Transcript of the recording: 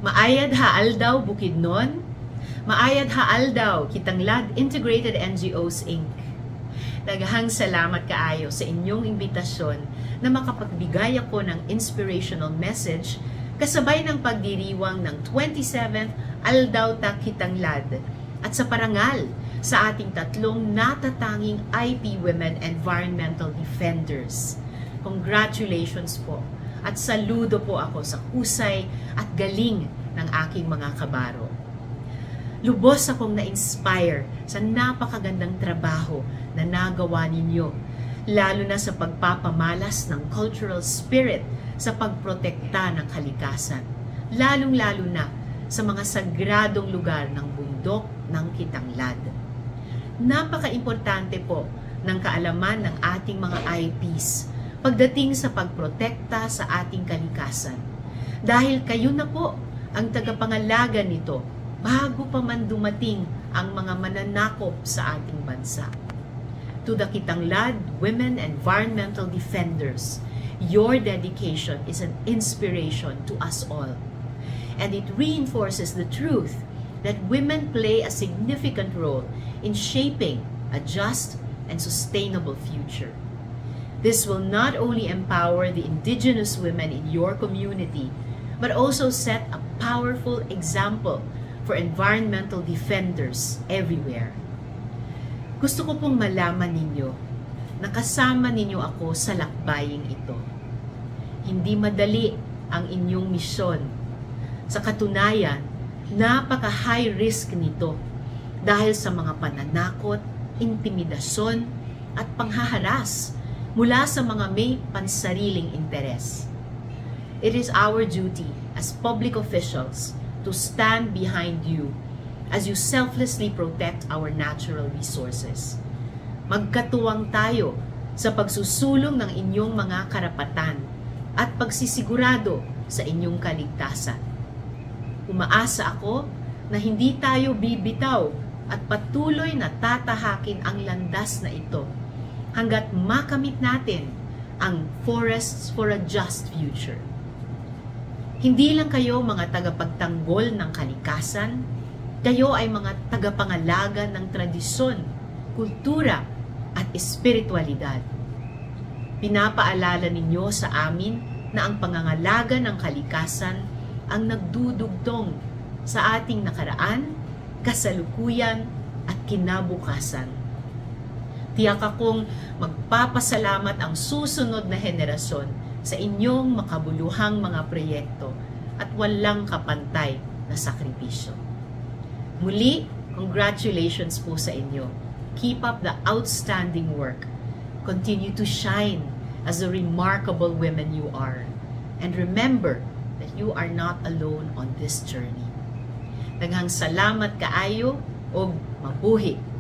Maayad haaldaw Bukidnon, maayad haaldaw Kitanglad Integrated NGOs Inc. Daghang salamat kaayo sa inyong imbitasyon na makapagbigay ako ng inspirational message kasabay ng pagdiriwang ng 27th Aldaw ta Kitanglad at sa parangal sa ating tatlong natatanging IP Women Environmental Defenders. Congratulations po at saludo po ako sa husay at galing ng aking mga kabaro. Lubos akong na-inspire sa napakagandang trabaho na nagawa ninyo, lalo na sa pagpapamalas ng cultural spirit sa pagprotekta ng kalikasan, lalong-lalo na sa mga sagradong lugar ng bundok ng Kitanglad. Napaka-importante po ng kaalaman ng ating mga IPs pagdating sa pagprotekta sa ating kalikasan, dahil kayo na po ang tagapangalaga nito bago pa man dumating ang mga mananakop sa ating bansa. To the Kitanglad Women Environmental Defenders, your dedication is an inspiration to us all. And it reinforces the truth that women play a significant role in shaping a just and sustainable future. This will not only empower the indigenous women in your community, but also set a powerful example for environmental defenders everywhere. Gusto ko pong malaman ninyo na kasama ninyo ako sa lakbaying ito. Hindi madali ang inyong misyon. Sa katunayan, napaka-high risk nito dahil sa mga pananakot, intimidasyon at panghaharas mula sa mga may pansariling interes. It is our duty as public officials to stand behind you as you selflessly protect our natural resources. Magkatuwang tayo sa pagsusulong ng inyong mga karapatan at pagsisigurado sa inyong kaligtasan. Umaasa ako na hindi tayo bibitaw at patuloy na tatahakin ang landas na ito hanggat makamit natin ang Forests for a Just Future. Hindi lang kayo mga tagapagtanggol ng kalikasan, kayo ay mga tagapangalaga ng tradisyon, kultura at espiritualidad. Pinapaalala ninyo sa amin na ang pangangalaga ng kalikasan ang nagdudugtong sa ating nakaraan, kasalukuyan at kinabukasan. Tiyak akong magpapasalamat ang susunod na henerasyon sa inyong makabuluhang mga proyekto at walang kapantay na sakripisyo. Muli, congratulations po sa inyo. Keep up the outstanding work. Continue to shine as the remarkable women you are. And remember that you are not alone on this journey. Daghang salamat kaayo o mabuhi